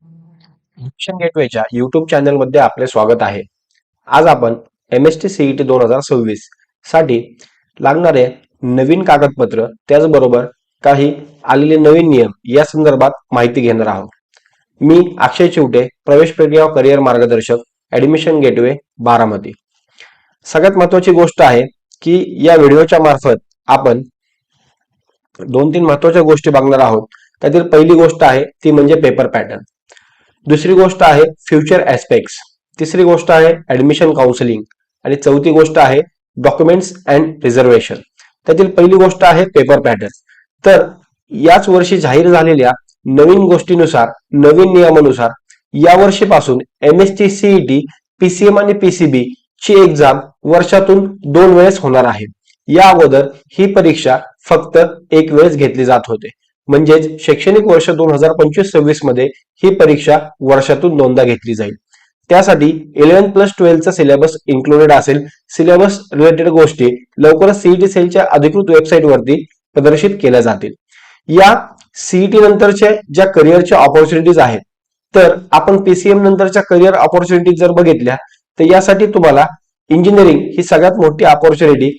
Admission गेटवेच्या YouTube चॅनलमध्ये आपले स्वागत आहे. आज आपण MST CET 2026 साठी लागणारे नवीन कागदपत्र त्याचबरोबर काही आलेले नवीन नियम या संदर्भात माहिती घेणार आहोत. मी अक्षय चिवटे, प्रवेश प्रक्रिया व करिअर मार्गदर्शक, ॲडमिशन गेटवे बारामती. सगळ्यात महत्त्वाची गोष्ट आहे की या व्हिडिओच्या मार्फत आपण 2-3 महत्त्वाच्या गोष्टी बघणार आहोत. त्यातील पहिली गोष्ट आहे ती म्हणजे पेपर पॅटर्न. दुसरी गोष्ट आहे फ्युचर ऍस्पेक्ट्स. तिसरी गोष्ट आहे ऍडमिशन काउन्सिलिंग आणि चौथी गोष्ट आहे डॉक्युमेंट्स अँड रिझर्वेशन. त्यातील पहिली गोष्ट आहे पेपर पॅटर्न. तर याच वर्षी जाहीर झालेल्या नवीन गोष्टीनुसार, नवीन नियमानुसार या वर्षीपासून MST CET, PCM आणि PCB ची एक्झाम वर्षातून 2 वेळेस होणार आहे. या अगोदर ही परीक्षा फक्त एक वेळेस घेतली जात होते. म्हणजेच शैक्षणिक वर्ष 2025-26 मध्ये ही परीक्षा वर्षातून 2दा घेतली जाईल. त्यासाठी 11+12 चा सिलेबस इन्क्लुडेड असेल. सिलेबस रिलेटेड गोष्टी लवकरच सीईटी सेलच्या अधिकृत वेबसाईट वरती प्रदर्शित केल्या जातील. या सीईटी नंतरच्या ज्या करिअरच्या ऑपॉर्च्युनिटीज आहेत, तर आपण PCM नंतरच्या करिअर ऑपॉर्च्युनिटीज जर बघितल्या तर यासाठी तुम्हाला इंजिनिअरिंग ही सगळ्यात मोठी ऑपॉर्च्युनिटी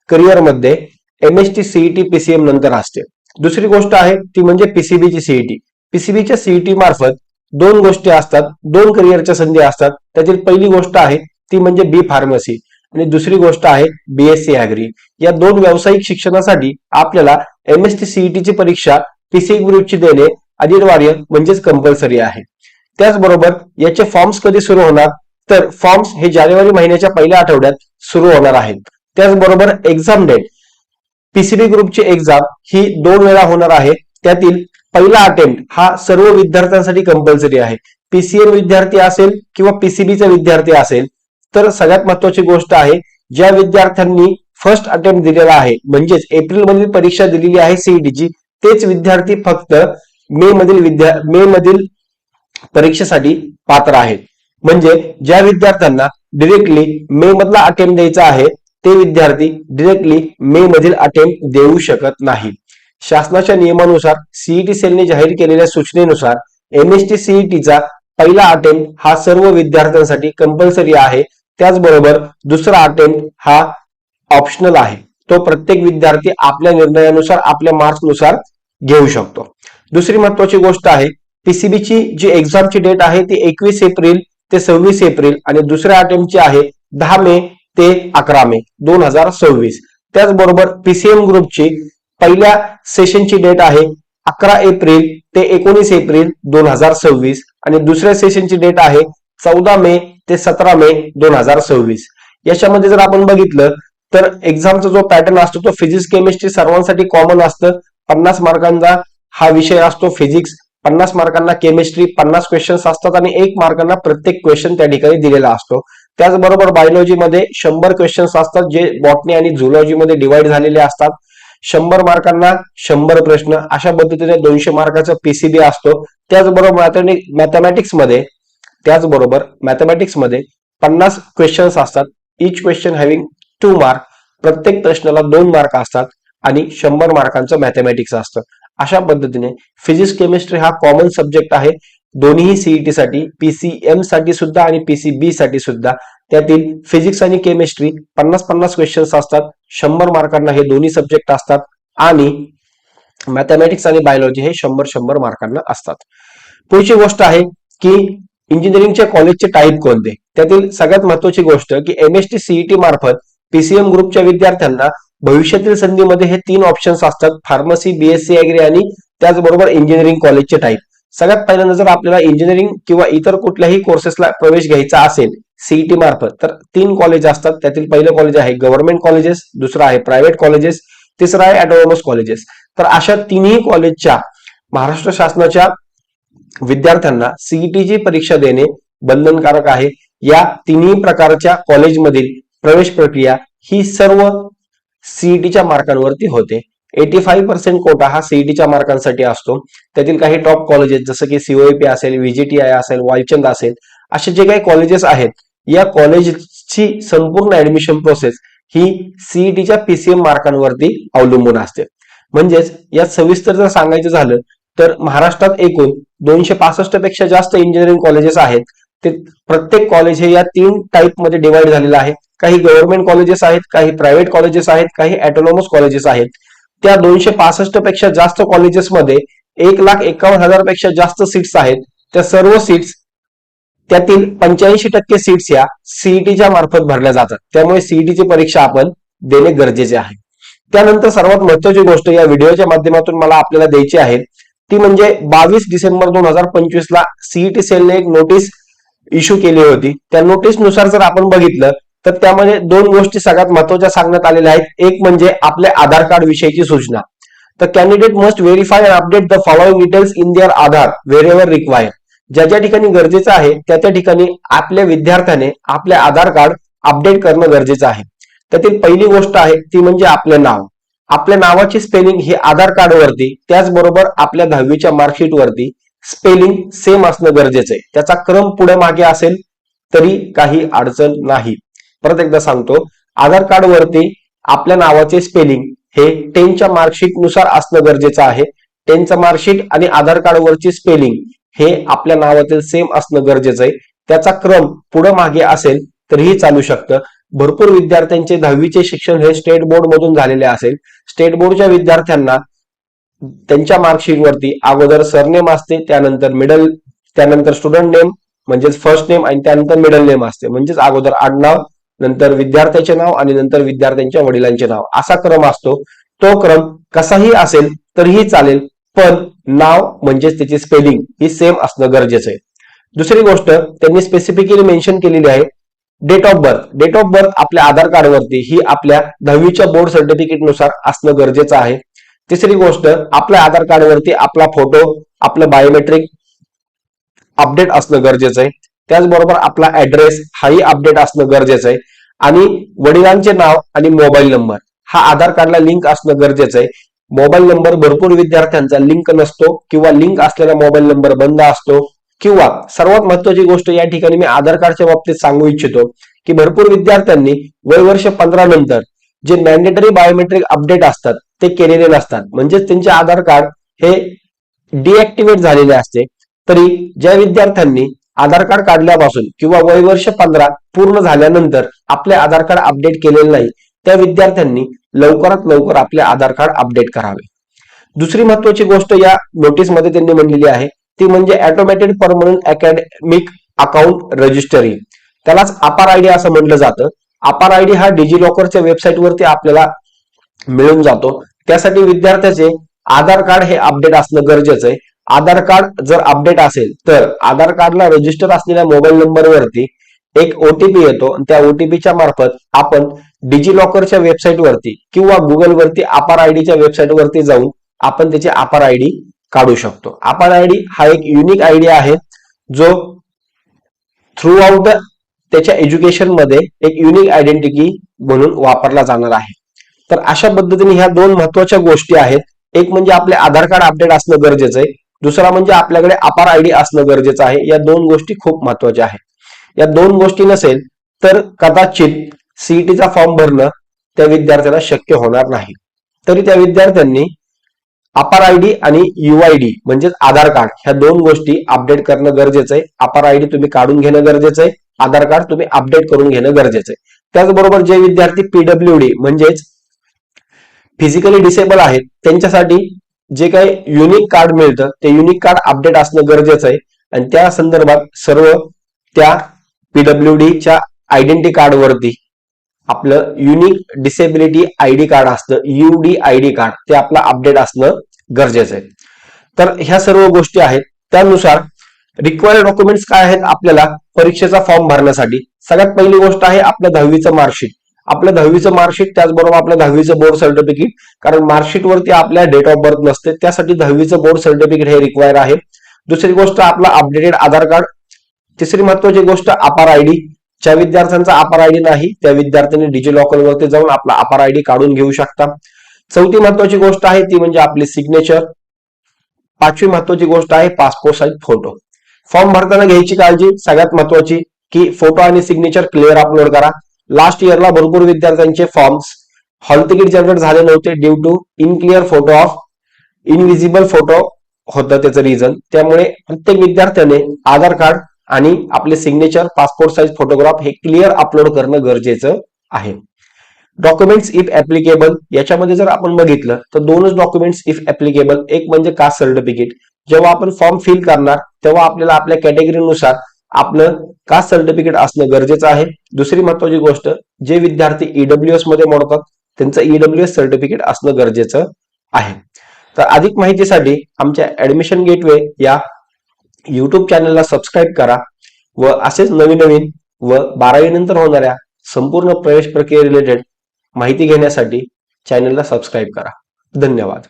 करिअरमध्ये MST CET PCM नंतर असते. दुसरी गोष्ट आहे ती म्हणजे PCBची CET. PCBच्या CET मार्फत 2 गोष्टी असतात, 2 करिअरच्या संधी असतात. त्यातील पहिली गोष्ट आहे ती म्हणजे बी फार्मसी आणि दुसरी गोष्ट आहे BSc ॲग्री. या 2 व्यावसायिक शिक्षणासाठी आपल्याला MST CET ची परीक्षा PCB ग्रुपची देणे अनिवार्य म्हणजेच कंपल्सरी आहे. त्याचबरोबर याचे फॉर्म्स कधी सुरू होणार, तर फॉर्म्स हे जानेवारी महिन्याच्या पहिल्या आठवड्यात सुरू होणार आहेत. त्याचबरोबर एक्झाम डेट, PCB ग्रुपची एक्झाम ही 2 वेळा होणार आहे. त्यातील पहिला अटेम्प्ट हा सर्व विद्यार्थ्यांसाठी कंपल्सरी आहे. PCM विद्यार्थी असेल किंवा PCBचा विद्यार्थी असेल तर सगळ्यात महत्त्वाची गोष्ट आहे, ज्या विद्यार्थ्यांनी फर्स्ट अटेम्प्ट दिलेला आहे म्हणजेच एप्रिल मधील परीक्षा दिलेली आहे सीईटीची, तेच विद्यार्थी फक्त मे मधील परीक्षेसाठी पात्र आहेत. म्हणजे ज्या विद्यार्थ्यांना डिरेक्टली मे मधला अटेम्प्ट द्यायचा आहे ते विद्यार्थी डिरेक्टली मे मधील अटेम्प्ट देऊ शकत नाही. शासनाच्या नियमानुसार सीईटी सेलने जाहीर केलेल्या सूचनेनुसार MST CET चा पहिला अटेम्प्ट हा सर्व विद्यार्थ्यांसाठी कंपल्सरी आहे. त्याचबरोबर दुसरा अटेम्प्ट हा ऑप्शनल आहे. तो प्रत्येक विद्यार्थी आपल्या निर्णयानुसार, आपल्या मार्क्सनुसार घेऊ शकतो. दुसरी महत्वाची गोष्ट आहे PCB ची जी एक्झामची डेट आहे ती 21 एप्रिल ते 26 एप्रिल आणि दुसऱ्या अटेम्प्टची आहे 10 मे ते 11 मे 2026. त्याचबरोबर PCM ग्रुपची पहिल्या सेशनची डेट आहे 11 एप्रिल ते 19 एप्रिल 2026 आणि दुसऱ्या सेशनची डेट आहे 14 मे ते 17 मे 2026. याच्यामध्ये जर आपण बघितलं तर एक्झामचा जो पॅटर्न असतो तो फिजिक्स केमिस्ट्री सर्वांसाठी कॉमन असतं. 50 मार्कांचा हा विषय असतो फिजिक्स, 50 मार्कांना केमिस्ट्री, 50 क्वेश्चन्स असतात आणि 1 मार्कांना प्रत्येक क्वेश्चन त्या ठिकाणी दिलेला असतो. त्याचबरोबर बायोलॉजी मध्ये 100 क्वेश्चन्स असतात जे बॉटनी आणि झुलॉजी मध्ये डिवाइड झालेले असतात. 100 मार्कांना 100 प्रश्न, अशा पद्धतीने 200 मार्काचा PCB असतो. त्याचबरोबर मॅथमॅटिक्स मध्ये 50 क्वेश्चन्स असतात. Each question having 2 mark. प्रत्येक प्रश्नाला 2 मार्क असतात आणि 100 मार्कांचं मॅथमॅटिक्स असतं. अशा पद्धतीने फिजिक्स केमिस्ट्री हा कॉमन सब्जेक्ट आहे दोन्ही सीईटी साठी, PCM साठी सुद्धा आणि PCB साठी सुद्धा. त्यातील फिजिक्स आणि केमिस्ट्री 50-50 क्वेश्चन्स असतात. 100 मार्कांना हे दोन्ही सब्जेक्ट असतात आणि मॅथमॅटिक्स आणि बायोलॉजी हे 100-100 मार्कांना असतात. पुढची गोष्ट आहे की इंजिनिअरिंगच्या कॉलेजचे टाईप कोणते. त्यातील सगळ्यात महत्वाची गोष्ट की MST CET मार्फत PCM ग्रुपच्या विद्यार्थ्यांना भविष्यातील संधीमध्ये हे 3 ऑप्शन्स असतात: फार्मसी, BSc ॲग्री आणि त्याचबरोबर इंजिनिअरिंग कॉलेजचे टाईप. सगळ्यात पहिल्यांदा जर आपल्याला इंजिनिअरिंग किंवा इतर कुठल्याही कोर्सेसला प्रवेश घ्यायचा असेल सीईटी मार्फत तर 3 कॉलेज असतात. त्यातील पहिलं कॉलेज आहे गव्हर्नमेंट कॉलेजेस, दुसरं आहे प्रायव्हेट कॉलेजेस, तिसरं आहे ऑटोनॉमस कॉलेजेस. तर अशा तिन्ही कॉलेजच्या महाराष्ट्र शासनाच्या विद्यार्थ्यांना सीईटीची परीक्षा देणे बंधनकारक आहे. या तिन्ही प्रकारच्या कॉलेजमधील प्रवेश प्रक्रिया ही सर्व सीईटीच्या मार्कांवरती होते. 85% कोटा हा सीईटीच्या मार्कांसाठी असतो. त्यातील काही टॉप कॉलेजेस जसं की COEP असेल, VGTI असेल, वालचंद असेल, असे जे काही कॉलेजेस आहेत या कॉलेजची संपूर्ण ऍडमिशन प्रोसेस ही सीईटीच्या PCM मार्कांवरती अवलंबून असते. म्हणजेच यात सविस्तर जर सांगायचं झालं तर महाराष्ट्रात एकूण 265 पेक्षा जास्त इंजिनिअरिंग कॉलेजेस आहेत. ते प्रत्येक कॉलेज हे या 3 टाईप मध्ये डिवाइड झालेलं आहे. काही गव्हर्नमेंट कॉलेजेस आहेत, काही प्रायव्हेट कॉलेजेस आहेत, काही ऑटोनॉमस कॉलेजेस आहेत. त्या 265 पेक्षा जास्त कॉलेजेसमध्ये 1,51,000 पेक्षा जास्त सीट्स आहेत. त्या सर्व सीट्स त्यातील 85% सीट्स या सीईटीच्या मार्फत भरल्या जातात. त्यामुळे सीईटीची परीक्षा आपण देणे गरजेचे आहे. त्यानंतर सर्वात महत्वाची गोष्ट या व्हिडिओच्या माध्यमातून मला आपल्याला द्यायची आहे ती म्हणजे 22 डिसेंबर 2025 ला सीईटी सेलने एक नोटीस इश्यू केली होती. त्या नोटीस नुसार जर आपण बघितलं तर त्यामध्ये 2 गोष्टी सगळ्यात महत्वाच्या सांगण्यात आलेल्या आहेत. एक म्हणजे आपले आधार कार्ड विषयीची सूचना. तर candidate must verify and update the following details in their Aadhaar wherever required. ज्या ज्या ठिकाणी गरजेचं आहे त्या त्या ठिकाणी आपल्या विद्यार्थ्याने आपले आधार कार्ड अपडेट करणं गरजेचं आहे. त्यातील पहिली गोष्ट आहे ती म्हणजे आपले नाव. आपल्या नावाची स्पेलिंग ही आधार कार्ड वरती त्याचबरोबर आपल्या 10वीच्या मार्कशीट वरती स्पेलिंग सेम असणं गरजेचं आहे. त्याचा क्रम पुढे मागे असेल तरी काही अडचण नाही. परत एकदा सांगतो, आधार कार्ड वरती आपल्या नावाचे स्पेलिंग हे 10च्या मार्कशीट नुसार असणं गरजेचं आहे. 10चं मार्कशीट आणि आधार कार्ड वरची स्पेलिंग हे आपल्या नावातील सेम असणं गरजेचं आहे. त्याचा क्रम पुढे मागे असेल तरीही चालू शकतं. भरपूर विद्यार्थ्यांचे 10वीचे शिक्षण हे स्टेट बोर्ड मधून झालेले असेल. स्टेट बोर्डच्या विद्यार्थ्यांना त्यांच्या मार्कशीट वरती अगोदर सरनेम असते, त्यानंतर स्टुडंट नेम म्हणजेच फर्स्ट नेम आणि त्यानंतर मिडल नेम असते. म्हणजेच अगोदर आडनाव, नंतर विद्यार्थ्याचे नाव आणि नंतर विद्यार्थ्यांच्या वडिलांचे नाव असा क्रम असतो. तो क्रम कसाही असेल तरीही चालेल, पण नाव म्हणजेच त्याची स्पेलिंग ही सेम असणं गरजेचं आहे. दुसरी गोष्ट त्यांनी स्पेसिफिकली मेन्शन केलेली आहे date of birth. Date of birth आपल्या आधार कार्ड वरती ही आपल्या 10वीच्या बोर्ड सर्टिफिकेट नुसार असणं गरजेचं आहे. तिसरी गोष्ट आपल्या आधार कार्ड वरती आपला फोटो, आपलं बायोमेट्रिक अपडेट असणं गरजेचं आहे. त्याचबरोबर आपला ऍड्रेस हाही अपडेट असणं गरजेचं आहे. आणि वडिलांचे नाव आणि मोबाईल नंबर हा आधार कार्डला लिंक असणं गरजेचं आहे. मोबाईल नंबर भरपूर विद्यार्थ्यांचा लिंक नसतो किंवा लिंक असलेला मोबाईल नंबर बंद असतो. किंवा सर्वात महत्वाची गोष्ट या ठिकाणी मी आधार कार्डच्या बाबतीत सांगू इच्छितो की भरपूर विद्यार्थ्यांनी वय वर्ष 15 नंतर जे मॅन्डेटरी बायोमेट्रिक अपडेट असतात ते केलेले नसतात. म्हणजेच त्यांचे आधार कार्ड हे डिऍक्टिव्हेट झालेले असते. तरी ज्या विद्यार्थ्यांनी आधार कार्ड काढल्यापासून किंवा वय वर्ष 15 पूर्ण झाल्यानंतर आपले आधार कार्ड अपडेट केलेले नाही त्या विद्यार्थ्यांनी लवकरात लवकर आपले आधार कार्ड अपडेट करावे. दुसरी महत्वाची गोष्ट या नोटीस मध्ये त्यांनी म्हणलेली आहे ती म्हणजे automated permanent academic account registry. त्यालाच अपार आयडी असं म्हटलं जातं. अपार आयडी हा डिजी लॉकरच्या वेबसाईट वरती आपल्याला मिळून जातो. त्यासाठी विद्यार्थ्याचे आधार कार्ड हे अपडेट असणं गरजेचं आहे. आधार कार्ड जर अपडेट असेल तर आधार कार्डला रजिस्टर असलेल्या मोबाईल नंबरवरती एक ओटीपी येतो आणि त्या ओटीपीच्या मार्फत आपण डिजी लॉकरच्या वेबसाईट वरती किंवा गुगल वरती अपार आयडीच्या वेबसाईट वरती जाऊन आपण त्याची अपार आयडी काढू शकतो. अपार आयडी हा एक युनिक आयडी आहे जो थ्रू आउट त्याच्या एज्युकेशन मध्ये एक युनिक आयडेंटिटी म्हणून वापरला जाणार आहे. तर अशा पद्धतीने ह्या 2 महत्वाच्या गोष्टी आहेत. एक म्हणजे आपले आधार कार्ड अपडेट असणं गरजेचं आहे. दुसरा म्हणजे आपल्याकडे अपार आयडी असणं गरजेचं आहे. या 2 गोष्टी खूप महत्वाच्या आहेत. या 2 गोष्टी नसेल तर कदाचित सीईटीचा फॉर्म भरणं त्या विद्यार्थ्याला शक्य होणार नाही. तरी त्या विद्यार्थ्यांनी अपार आयडी आणि युआयडी म्हणजेच आधार कार्ड ह्या 2 गोष्टी अपडेट करणं गरजेचं आहे. अपार आयडी तुम्ही काढून घेणं गरजेचं आहे. आधार कार्ड तुम्ही अपडेट करून घेणं गरजेचं आहे. त्याचबरोबर जे विद्यार्थी पीडब्ल्यूडी म्हणजेच फिजिकली डिसेबल आहेत त्यांच्यासाठी जे काही युनिक कार्ड मिळतं ते युनिक कार्ड अपडेट असणं गरजेचं आहे. आणि त्या संदर्भात सर्व त्या पीडब्ल्यूडीच्या आयडेंटिटी कार्ड वरती आपलं युनिक डिसेबिलिटी आयडी कार्ड असतं, UDID कार्ड, ते आपलं अपडेट असणं गरजेचं आहे. तर ह्या सर्व गोष्टी आहेत. त्यानुसार रिक्वायर्ड डॉक्युमेंट्स काय आहेत आपल्याला परीक्षेचा फॉर्म भरण्यासाठी. सगळ्यात पहिली गोष्ट आहे आपलं 10वीचं मार्कशीट. आपलं 10वीचं मार्कशीट त्याचबरोबर आपलं 10वीचं बोर्ड सर्टिफिकेट. कारण मार्कशीट वरती आपल्या डेट ऑफ बर्थ नसते त्यासाठी 10वीचं बोर्ड सर्टिफिकेट हे रिक्वायर आहे. दुसरी गोष्ट आपला अपडेटेड आधार कार्ड. तिसरी महत्वाची गोष्ट अपार आयडी. ज्या विद्यार्थ्यांचा अपार आयडी नाही त्या विद्यार्थ्यांनी डिजी लॉकर वरती जाऊन आपला अपार आयडी काढून घेऊ शकता. चौथी महत्वाची गोष्ट आहे ती म्हणजे आपली सिग्नेचर. पाचवी महत्वाची गोष्ट आहे पासपोर्ट साईज फोटो. फॉर्म भरताना घ्यायची काळजी सगळ्यात महत्वाची की फोटो आणि सिग्नेचर क्लिअर अपलोड करा. लास्ट इयरला भरपूर विद्यार्थ्यांचे फॉर्म्स हॉल तिकीट जनरेट झाले नव्हते due to unclear photo of invisible photo होतं त्याचं रिझन. त्यामुळे प्रत्येक विद्यार्थ्याने आधार कार्ड आणि आपले सिग्नेचर, पासपोर्ट साईज फोटोग्राफ हे क्लिअर अपलोड करणं गरजेचं आहे. डॉक्युमेंट्स इफ ऍप्लिकेबल याच्यामध्ये जर आपण बघितलं तर दोनच डॉक्युमेंट्स इफ ऍप्लिकेबल. एक म्हणजे कास्ट सर्टिफिकेट. जेव्हा आपण फॉर्म फिल करणार तेव्हा आपल्याला आपल्या कॅटेगरीनुसार आपलं कास्ट सर्टिफिकेट असणं गरजेचं आहे. दुसरी महत्वाची गोष्ट, जे विद्यार्थी ईडब्ल्यूएस मध्ये मोडतात त्यांचं ईडब्ल्यूएस सर्टिफिकेट असणं गरजेचं आहे. तर अधिक माहितीसाठी आमच्या ऍडमिशन गेटवे या युट्यूब चॅनलला सबस्क्राईब करा व असेच नवीन नवीन व 12वी नंतर होणाऱ्या संपूर्ण प्रवेश प्रक्रिये रिलेटेड माहिती घेण्यासाठी चॅनलला सबस्क्राईब करा. धन्यवाद.